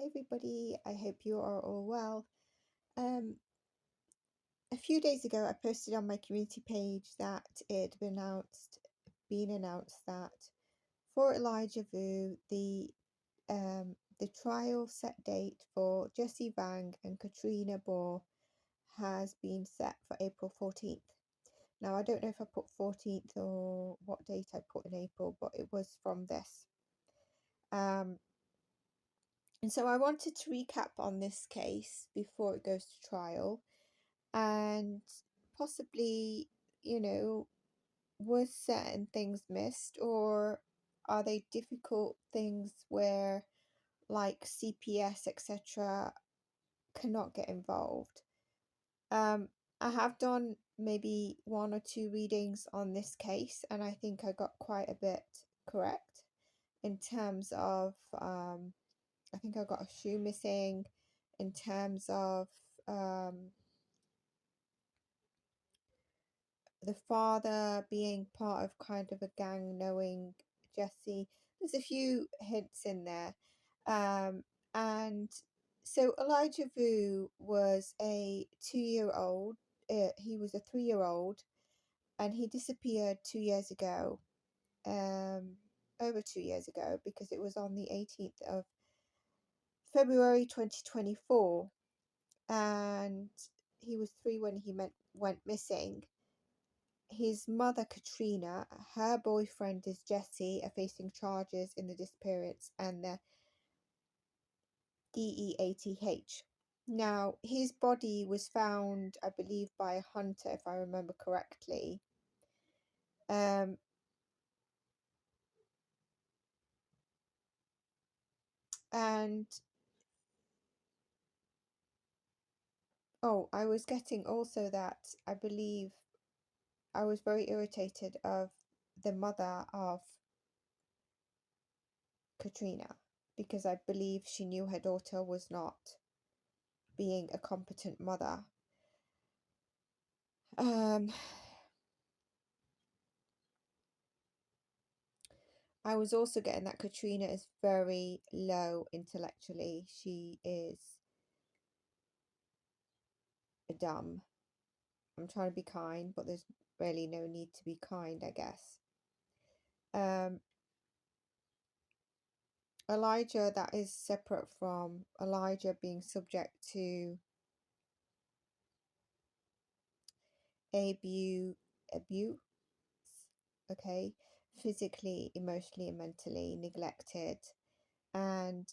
Hi everybody, I hope you are all well. A few days ago I posted on my community page that it had been announced that for elijahvue the trial set date for Jesse Vang and Katrina Bohr has been set for April 14th. Now I don't know if I put 14th or what date I put in April, but it was from this. And so I wanted to recap on this case before it goes to trial and possibly, was certain things missed, or are they difficult things where like CPS, etc., cannot get involved? I have done maybe 1 or 2 readings on this case, and I think I got quite a bit correct in terms of I think I got a shoe missing, in terms of the father being part of kind of a gang, knowing Jesse. There's a few hints in there. And so elijahvue was a 2-year-old. He was a 3-year-old, and he disappeared 2 years ago. Over 2 years ago, because it was on the 18th of February 2024, and he was 3 when he went missing. His mother, Katrina, her boyfriend is Jesse, are facing charges in the disappearance and the DEATH. Now, his body was found, I believe, by a hunter, if I remember correctly. And I was getting also that I believe I was very irritated of the mother of Katrina, because I believe she knew her daughter was not being a competent mother. I was also getting that Katrina is very low intellectually. She is dumb. I'm trying to be kind, but there's really no need to be kind, I guess. Elijah, that is separate from Elijah being subject to abuse, okay, physically, emotionally, and mentally neglected. And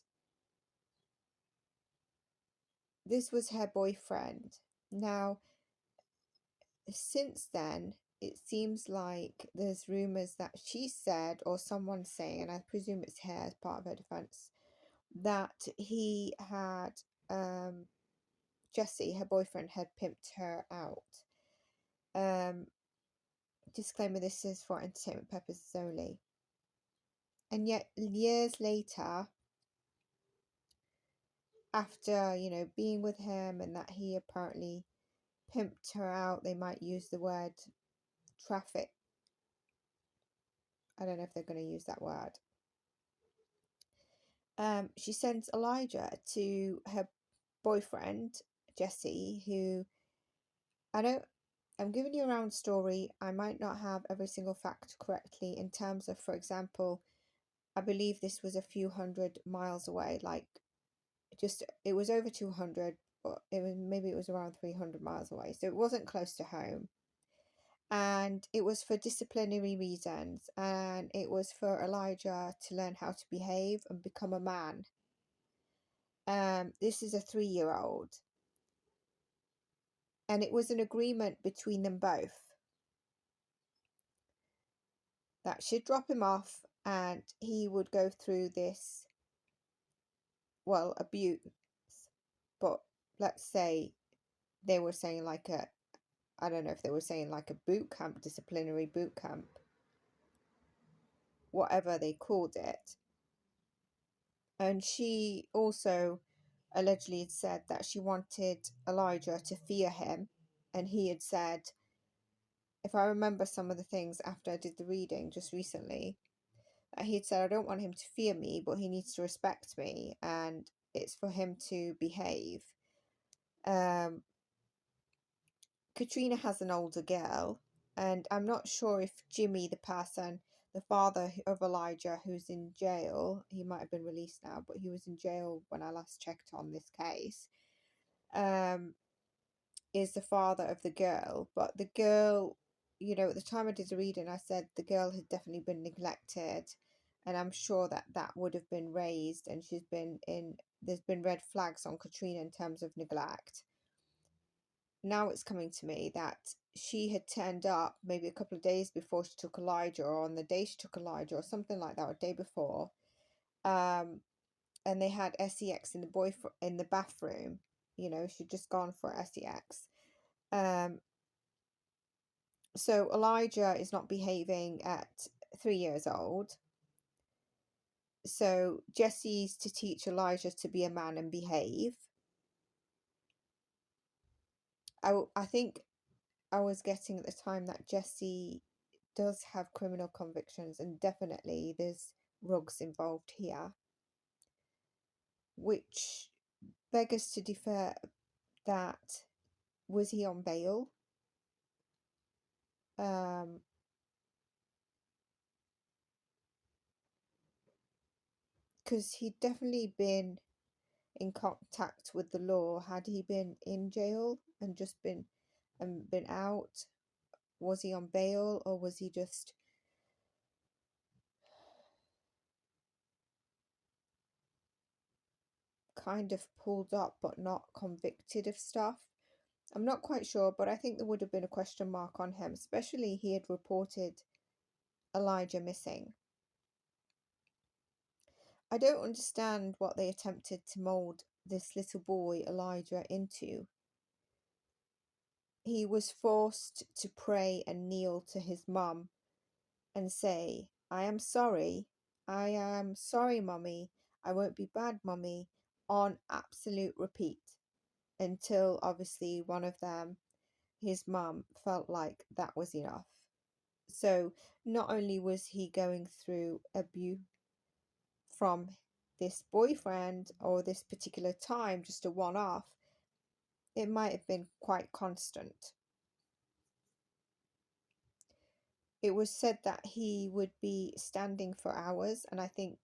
this was her boyfriend. Now, since then, it seems like there's rumors that she said, or someone's saying, and I presume it's her as part of her defense, that he had, Jesse, her boyfriend, had pimped her out. Disclaimer, this is for entertainment purposes only. And yet, years later, after, being with him and that he apparently pimped her out, they might use the word traffic. I don't know if they're going to use that word. She sends Elijah to her boyfriend, Jesse, who, I'm giving you a round story. I might not have every single fact correctly in terms of, for example, I believe this was a few hundred miles away, like it was over 200, but maybe it was around 300 miles away. So it wasn't close to home. And it was for disciplinary reasons, and it was for Elijah to learn how to behave and become a man. This is a 3-year-old, and it was an agreement between them both that she'd drop him off and he would go through this, well, abuse, but let's say they were saying like I don't know if they were saying like a boot camp, disciplinary boot camp, whatever they called it. And she also allegedly had said that she wanted Elijah to fear him, and he had said, if I remember some of the things after I did the reading just recently, that he had said, I don't want him to fear me, but he needs to respect me. And it's for him to behave. Katrina has an older girl, and I'm not sure if Jimmy, the father of Elijah, who's in jail, he might have been released now, but he was in jail when I last checked on this case, is the father of the girl. But the girl, at the time I did the reading, I said the girl had definitely been neglected, and I'm sure that that would have been raised, and there's been red flags on Katrina in terms of neglect. Now it's coming to me that she had turned up maybe a couple of days before she took Elijah, or on the day she took Elijah, or something like that, or day before, and they had sex in the bathroom. She'd just gone for sex. So Elijah is not behaving at 3 years old. So Jesse's to teach Elijah to be a man and behave. I think I was getting at the time that Jesse does have criminal convictions, and definitely there's drugs involved here, which beggars to defer that, was he on bail? Because he'd definitely been in contact with the law. Had he been in jail and just been out? Was he on bail, or was he just kind of pulled up but not convicted of stuff? I'm not quite sure, but I think there would have been a question mark on him, especially he had reported Elijah missing. I don't understand what they attempted to mold this little boy Elijah into. He was forced to pray and kneel to his mum and say, I am sorry, mummy, I won't be bad, mummy, on absolute repeat, until obviously one of them, his mum, felt like that was enough. So not only was he going through abuse from this boyfriend, or this particular time, just a one-off, it might have been quite constant. It was said that he would be standing for hours, and I think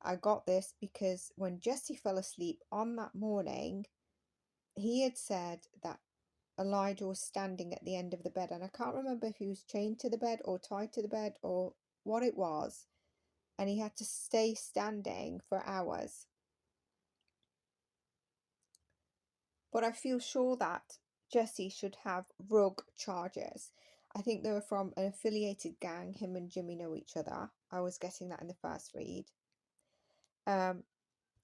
I got this because when Jesse fell asleep on that morning, he had said that Elijah was standing at the end of the bed, and I can't remember if he was chained to the bed or tied to the bed or what it was, and he had to stay standing for hours. But I feel sure that Jesse should have rug charges. I think they were from an affiliated gang. Him and Jimmy know each other. I was getting that in the first read.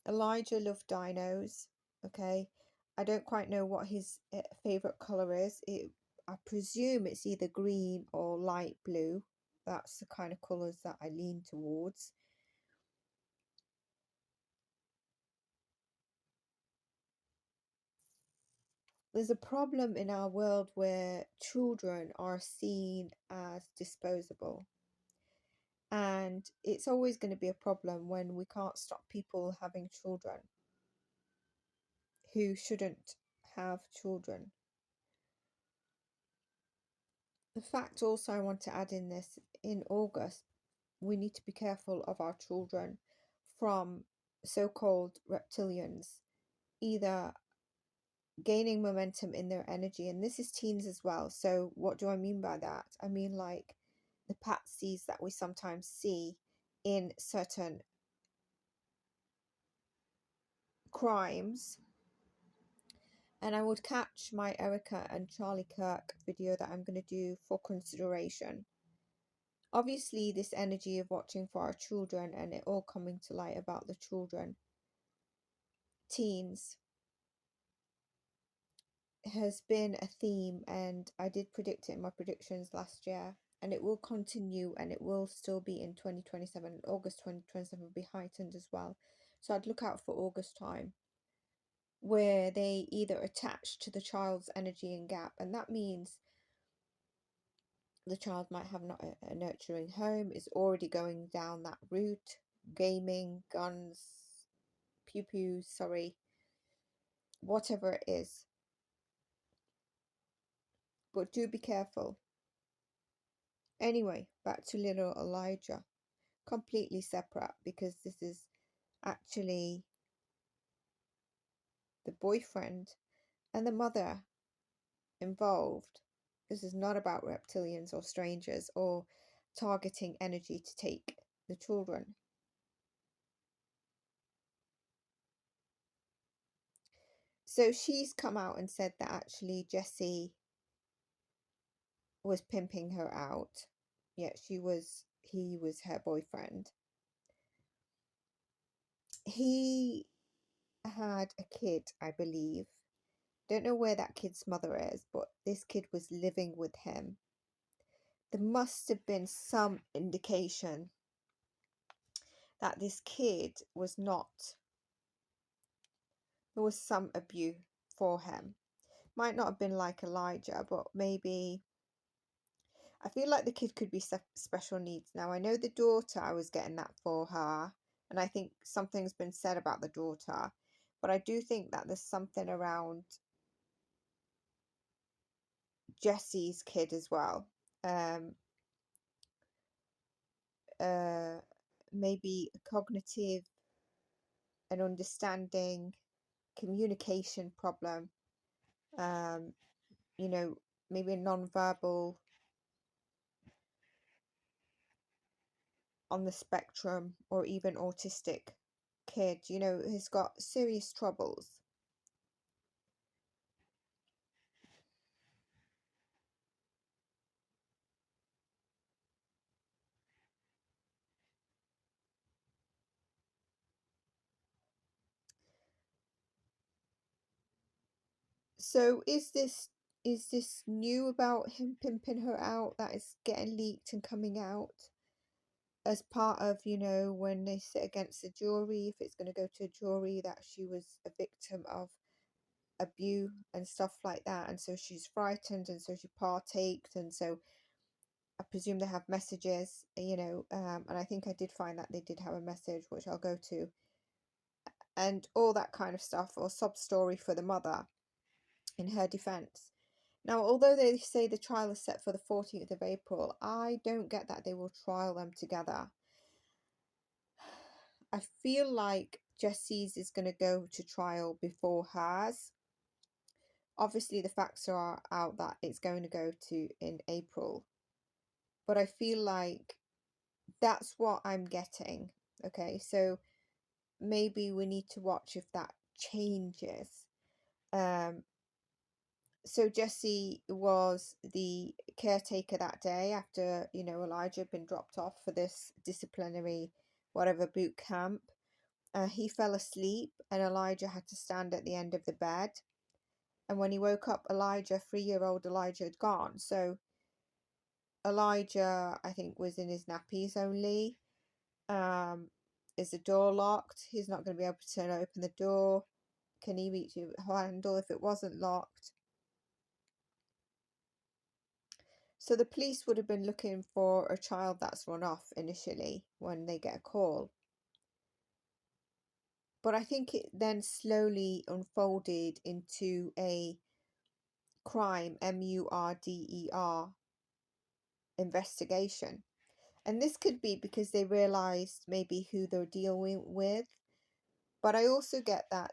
Elijah loved dinos. Okay, I don't quite know what his favorite color is. I presume it's either green or light blue. That's the kind of colors that I lean towards. There's a problem in our world where children are seen as disposable. And it's always going to be a problem when we can't stop people having children who shouldn't have children. The fact also I want to add in this, in August, we need to be careful of our children from so-called reptilians, either gaining momentum in their energy, and this is teens as well. So what do I mean by that? I mean like the patsies that we sometimes see in certain crimes. And I would catch my Erica and Charlie Kirk video that I'm going to do for consideration. Obviously, this energy of watching for our children and it all coming to light about the children, teens, has been a theme, and I did predict it in my predictions last year, and it will continue, and it will still be in 2027. August 2027 will be heightened as well. So I'd look out for August time, where they either attach to the child's energy and gap, and that means the child might have not a nurturing home, is already going down that route, gaming, guns, pew-pews, sorry, whatever it is. But do be careful. Anyway, back to little Elijah. Completely separate, because this is actually the boyfriend and the mother involved. This is not about reptilians or strangers or targeting energy to take the children. So she's come out and said that actually Jesse was pimping her out. Yet he was her boyfriend. He had a kid, I believe. Don't know where that kid's mother is, but this kid was living with him. There must have been some indication that this kid was not, there was some abuse for him. Might not have been like Elijah, but maybe, I feel like the kid could be special needs. Now, I know the daughter, I was getting that for her, and I think something's been said about the daughter, but I do think that there's something around Jesse's kid as well. Maybe a cognitive and understanding communication problem, you know, maybe a non-verbal on the spectrum, or even autistic kid, you know, who's got serious troubles. So is this new about him pimping her out that is getting leaked and coming out as part of, you know, when they sit against the jury, if it's going to go to a jury, that she was a victim of abuse and stuff like that, and so she's frightened, and so she partaked, and so I presume they have messages, you know, and I think I did find that they did have a message, which I'll go to, and all that kind of stuff, or sub story for the mother in her defense. Now, although they say the trial is set for the 14th of April, I don't get that they will trial them together. I feel like Jesse's is going to go to trial before hers. Obviously, the facts are out that it's going to go to in April. But I feel like that's what I'm getting. Okay, so maybe we need to watch if that changes. So Jesse was the caretaker that day after, you know, Elijah had been dropped off for this disciplinary whatever boot camp. He fell asleep and Elijah had to stand at the end of the bed. And when he woke up, 3-year-old Elijah had gone. So Elijah, I think, was in his nappies only. Is the door locked? He's not going to be able to open the door. Can he reach the handle if it wasn't locked? So the police would have been looking for a child that's run off initially when they get a call. But I think it then slowly unfolded into a crime, MURDER, investigation. And this could be because they realised maybe who they're dealing with. But I also get that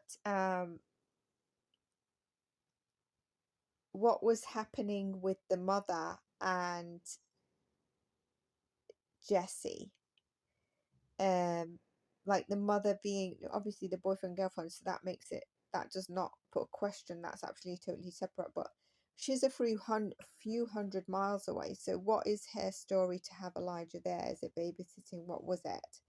what was happening with the mother and Jesse, like the mother being obviously the boyfriend girlfriend, so that makes it, that does not put a question, that's actually totally separate, but she's a few hundred miles away. So what is her story to have Elijah there? Is it babysitting? What was it?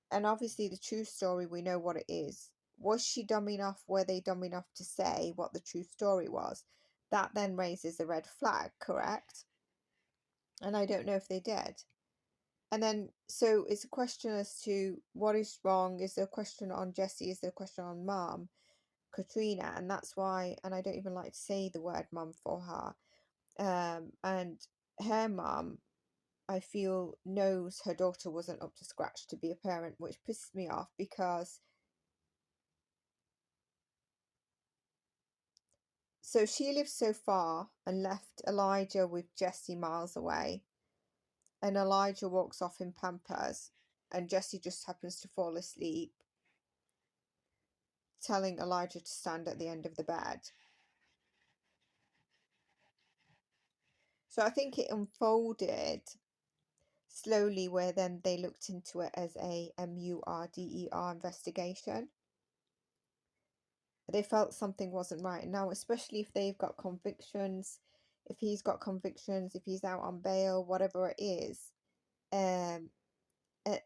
And obviously the true story, we know what it is. Was she dumb enough, were they dumb enough to say what the true story was? That then raises a red flag, correct? And I don't know if they did. And then, so it's a question as to what is wrong. Is there a question on Jesse? Is there a question on mom, Katrina? And that's why, and I don't even like to say the word mum for her. And her mum, I feel, knows her daughter wasn't up to scratch to be a parent, which pisses me off because So she lived so far and left Elijah with Jesse miles away. And Elijah walks off in Pampers, and Jesse just happens to fall asleep, telling Elijah to stand at the end of the bed. So I think it unfolded slowly, where then they looked into it as a murder investigation. They felt something wasn't right. Now, especially if they've got convictions, if he's got convictions, if he's out on bail, whatever it is, um, uh,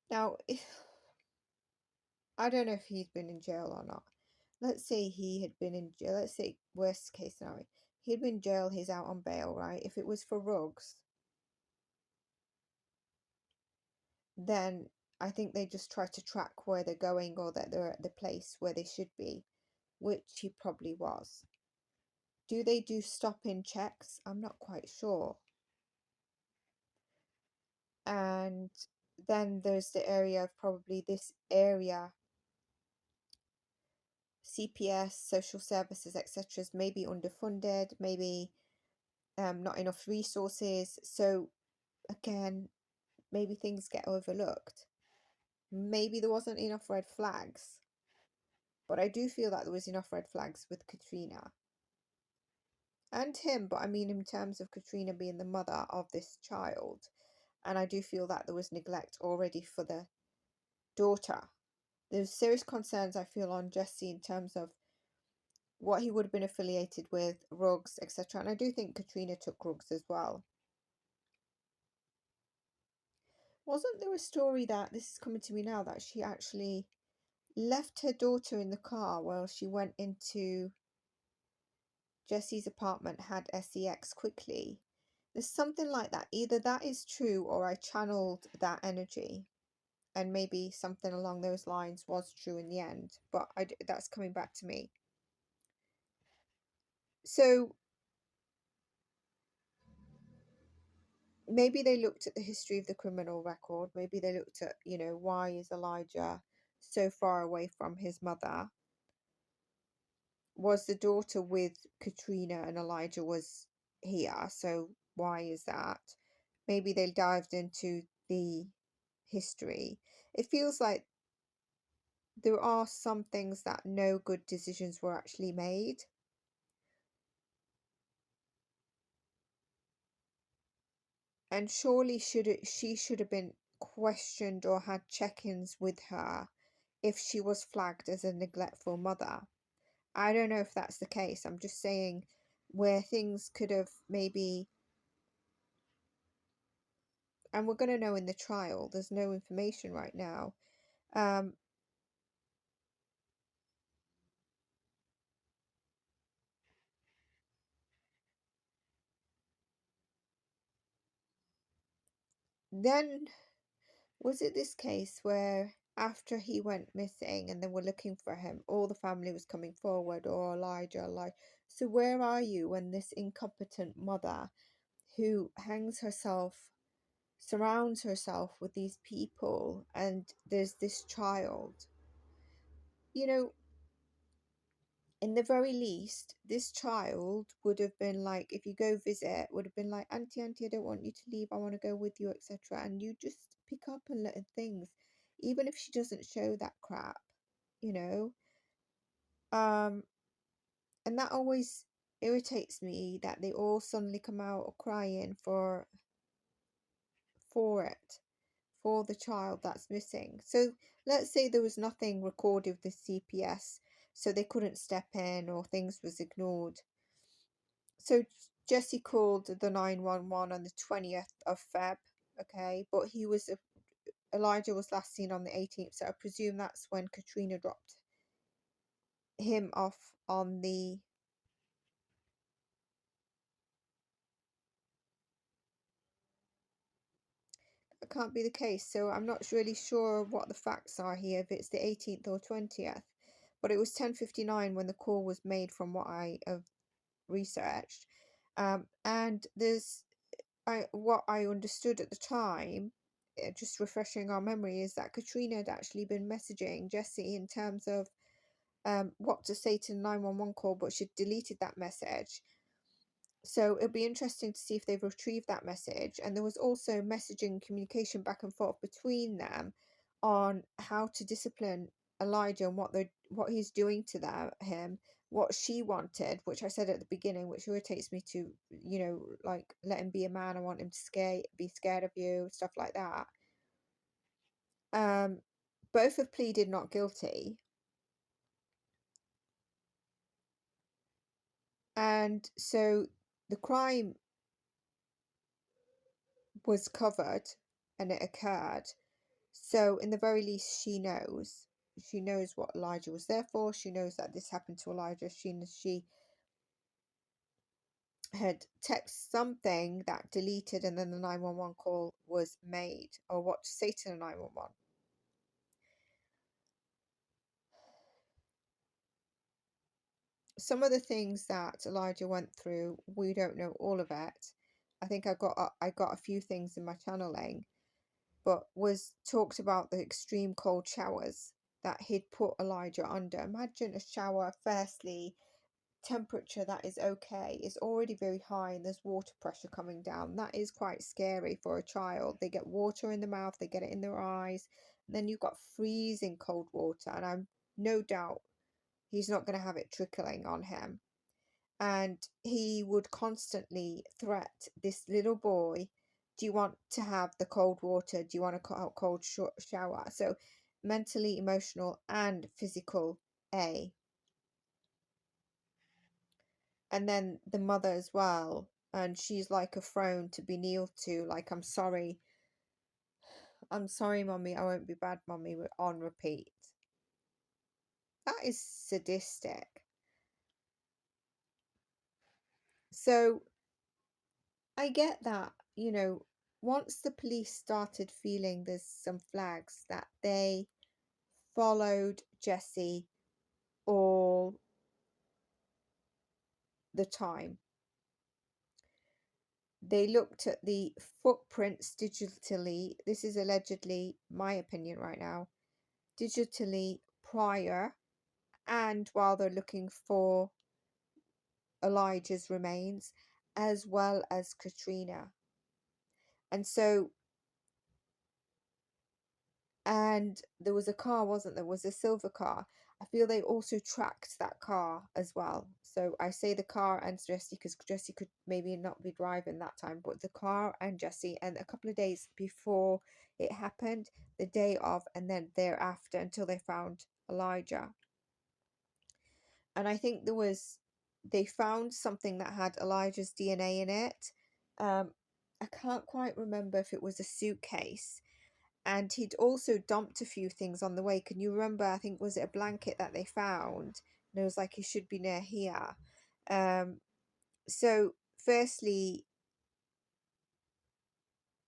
now, I don't know if he's been in jail or not. Let's say he had been in jail. Let's say worst case scenario, he'd been in jail. He's out on bail, right? If it was for rugs, then I think they just try to track where they're going, or that they're at the place where they should be, which he probably was. Do they do stop-in checks? I'm not quite sure. And then there's the area of probably this area, CPS, social services, etc. is maybe underfunded, maybe not enough resources. So again, maybe things get overlooked. Maybe there wasn't enough red flags. But I do feel that there was enough red flags with Katrina and him. But I mean, in terms of Katrina being the mother of this child, and I do feel that there was neglect already for the daughter. There's serious concerns I feel on Jesse in terms of what he would have been affiliated with, Ruggs, etc. And I do think Katrina took Ruggs as well. Wasn't there a story that, this is coming to me now, that she actually left her daughter in the car while she went into Jesse's apartment, had sex quickly? There's something like that. Either that is true or I channeled that energy, and maybe something along those lines was true in the end, but that's coming back to me. So maybe they looked at the history of the criminal record. Maybe they looked at, why is Elijah so far away from his mother? Was the daughter with Katrina and Elijah was here? So why is that? Maybe they dived into the history. It feels like there are some things that no good decisions were actually made. And surely she should have been questioned or had check-ins with her if she was flagged as a neglectful mother. I don't know if that's the case. I'm just saying where things could have maybe, and we're going to know in the trial, there's no information right now. Then, was it this case where after he went missing and they were looking for him, all the family was coming forward, or Elijah, like, so where are you when this incompetent mother who surrounds herself with these people, and there's this child? In the very least, this child would have been like, if you go visit, would have been like, Auntie, I don't want you to leave, I want to go with you, etc. And you just pick up on little things, even if she doesn't show that crap, you know. And that always irritates me, that they all suddenly come out crying for it, for the child that's missing. So let's say there was nothing recorded with the CPS, so they couldn't step in, or things was ignored. So Jesse called the 911 on the 20th of Feb, okay, but Elijah was last seen on the 18th, so I presume that's when Katrina dropped him off on the... That can't be the case, so I'm not really sure what the facts are here, if it's the 18th or 20th, but it was 10:59 when the call was made from what I have researched. And what I understood at the time just refreshing our memory, is that Katrina had actually been messaging Jesse in terms of what to say to the 911 call, but she'd deleted that message. So it'll be interesting to see if they've retrieved that message. And there was also messaging communication back and forth between them on how to discipline Elijah and what he's doing to him, what she wanted, which I said at the beginning, which irritates me to, like, let him be a man. I want him to be scared of you, stuff like that. Both have pleaded not guilty. And so the crime was covered and it occurred. So in the very least, she knows. She knows what Elijah was there for. She knows that this happened to Elijah. She had texted something that deleted, and then the 911 call was made, or what to say to the 911. Some of the things that Elijah went through, we don't know all of it. I think I got a few things in my channeling, but was talked about the extreme cold showers that he'd put Elijah under. Imagine a shower, firstly, temperature that is okay, is already very high, and there's water pressure coming down. That is quite scary for a child. They get water in the mouth, they get it in their eyes, and then you've got freezing cold water, and I'm no doubt he's not going to have it trickling on him. And he would constantly threat this little boy, do you want to have the cold water? Do you want a cold shower? So mentally, emotional, and physical, A. And then the mother as well. And she's like a throne to be kneeled to. Like, I'm sorry, mommy, I won't be bad, mommy, on repeat. That is sadistic. So I get that, once the police started feeling there's some flags that they followed Jesse all the time. They looked at the footprints digitally. This is allegedly my opinion right now. Digitally prior and while they're looking for Elijah's remains, as well as Katrina. And so, and there was a car, wasn't there? Was a silver car. I feel they also tracked that car as well. So I say the car and Jesse because Jesse could maybe not be driving that time, but the car and Jesse, and a couple of days before it happened, the day of, and then thereafter, until they found Elijah. And I think they found something that had Elijah's DNA in it. I can't quite remember if it was a suitcase. And he'd also dumped a few things on the way. Can you remember? I think, was it a blanket that they found? And it was like, he should be near here. So firstly,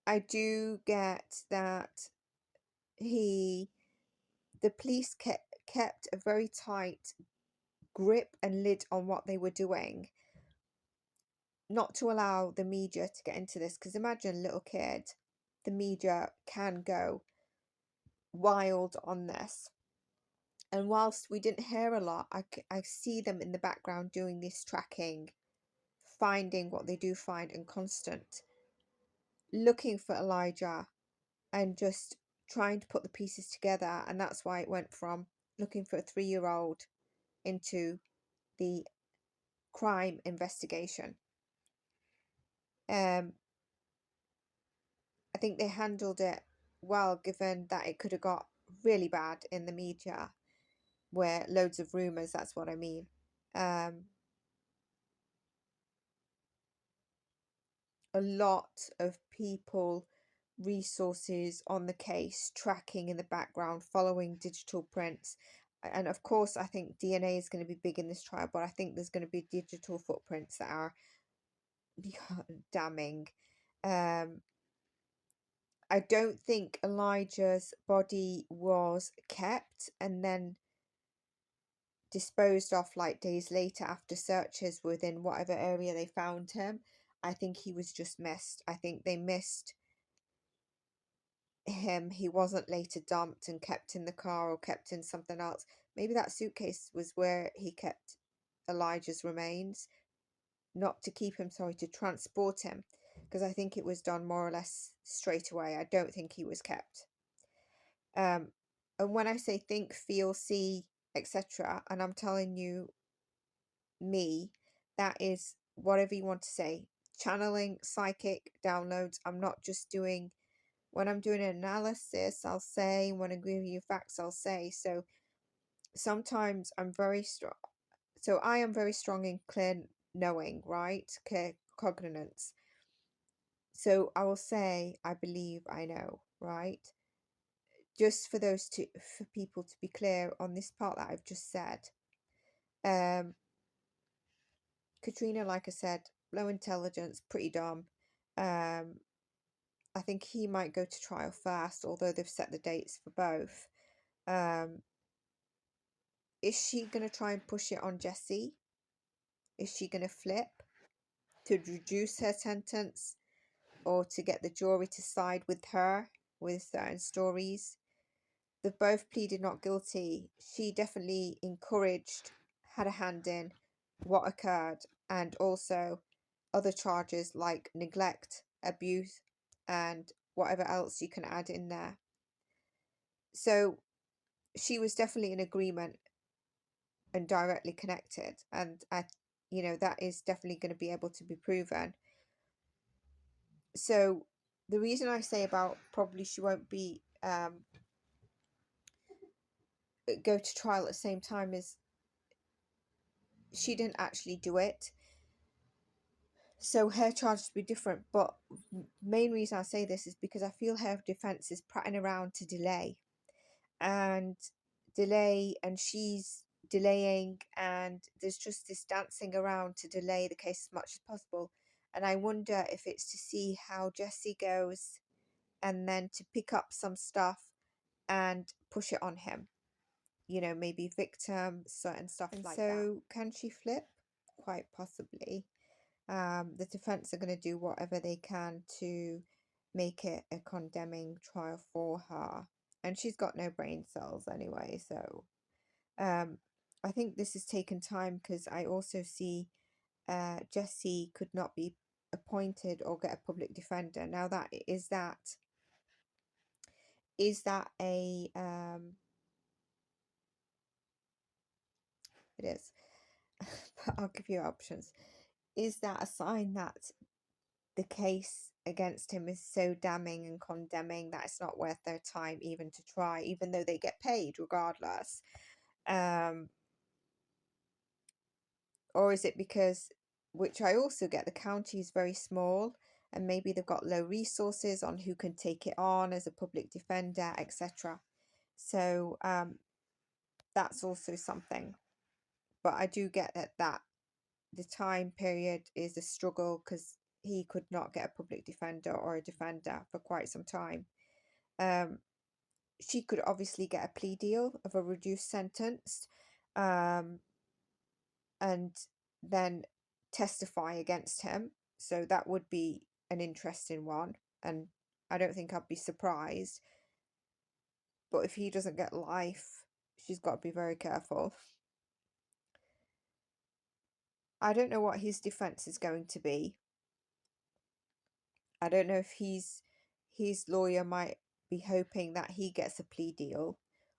I do get that the police kept a very tight grip and lid on what they were doing, not to allow the media to get into this, because imagine, little kid, the media can go wild on this. And whilst we didn't hear a lot, I see them in the background doing this tracking, finding what they do find, and constant looking for Elijah and just trying to put the pieces together. And that's why it went from looking for a 3-year-old into the crime investigation. I think they handled it well, given that it could have got really bad in the media, where loads of rumours, that's what I mean. A lot of people, resources on the case, tracking in the background, following digital prints. And of course, I think DNA is going to be big in this trial, but I think there's going to be digital footprints that are damning. I don't think Elijah's body was kept and then disposed of like days later after searches within whatever area they found him. I think he was just missed. I think they missed him, he wasn't later dumped and kept in the car or kept in something else. Maybe that suitcase was where he kept Elijah's remains, not to keep him, sorry, to transport him, because I think it was done more or less straight away. I don't think he was kept. And when I say think, feel, see, etc., and I'm telling you, me, that is whatever you want to say. Channeling, psychic, downloads. I'm not just doing, when I'm doing an analysis, I'll say, when I'm giving you facts, I'll say. So sometimes I'm very strong. So I am very strong in clear knowing, right? Clear cognizance. So I will say, I believe, I know, right? Just for those two, for people to be clear on this part that I've just said. Katrina, like I said, low intelligence, pretty dumb. I think he might go to trial first, although they've set the dates for both. Is she going to try and push it on Jessie? Is she going to flip to reduce her sentence, or to get the jury to side with her with certain stories? They've both pleaded not guilty. She definitely encouraged, had a hand in what occurred, and also other charges like neglect, abuse, and whatever else you can add in there. So she was definitely in agreement and directly connected, and that is definitely going to be able to be proven. So the reason I say about probably she won't be go to trial at the same time is she didn't actually do it, so her charges will be different. But main reason I say this is because I feel her defense is prattling around to delay, and she's delaying, and there's just this dancing around to delay the case as much as possible. And I wonder if it's to see how Jessie goes, and then to pick up some stuff and push it on him, maybe victim, certain stuff and like that. So can she flip? Quite possibly. The defense are going to do whatever they can to make it a condemning trial for her, and she's got no brain cells anyway. So I think this has taken time because I also see Jessie could not be appointed or get a public defender. Now that is that a it is but I'll give you options. Is that a sign that the case against him is so damning and condemning that it's not worth their time even to try, even though they get paid regardless? Or is it because, which I also get, the county is very small and maybe they've got low resources on who can take it on as a public defender, etc. So that's also something. But I do get that the time period is a struggle because he could not get a public defender or a defender for quite some time. She could obviously get a plea deal of a reduced sentence, and then testify against him. So that would be an interesting one, and I don't think I'd be surprised. But if he doesn't get life, she's got to be very careful. I don't know what his defense is going to be. I don't know if his lawyer might be hoping that he gets a plea deal,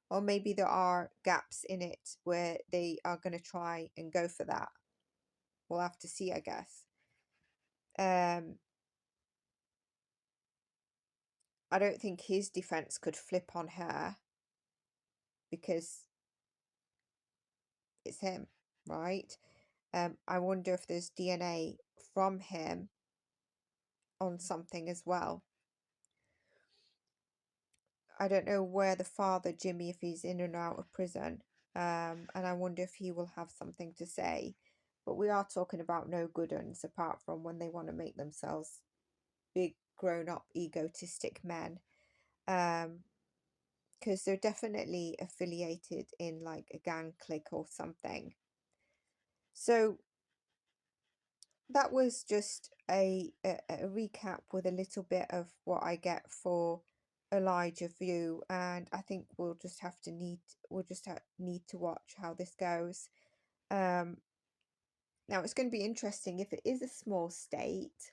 or maybe there are gaps in it where they are going to try and go for that. We'll have to see, I guess. I don't think his defense could flip on her because it's him, right? I wonder if there's DNA from him on something as well. I don't know where the father, Jimmy, if he's in and out of prison, and I wonder if he will have something to say. But we are talking about no good uns, apart from when they want to make themselves big, grown-up, egotistic men. Because they're definitely affiliated in like a gang clique or something. So that was just a recap with a little bit of what I get for elijahvue, and I think we'll just need to watch how this goes. Now it's going to be interesting if it is a small state.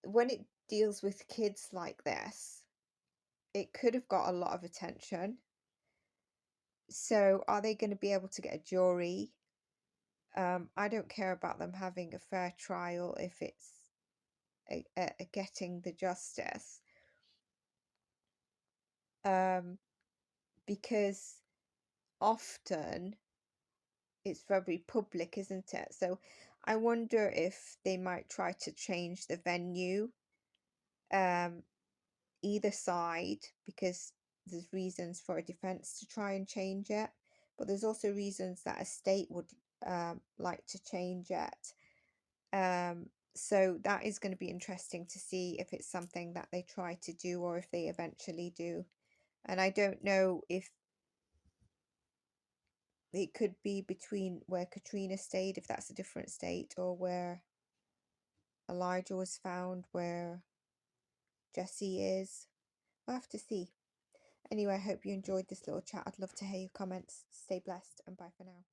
When it deals with kids like this, it could have got a lot of attention. So are they going to be able to get a jury? I don't care about them having a fair trial if it's getting the justice, because often it's very public, isn't it? So I wonder if they might try to change the venue, either side, because there's reasons for a defense to try and change it, but there's also reasons that a state would like to change it. So that is going to be interesting to see if it's something that they try to do or if they eventually do. And I don't know if it could be between where Katrina stayed, if that's a different state, or where Elijah was found, where Jesse is. We'll have to see. Anyway, I hope you enjoyed this little chat. I'd love to hear your comments. Stay blessed and bye for now.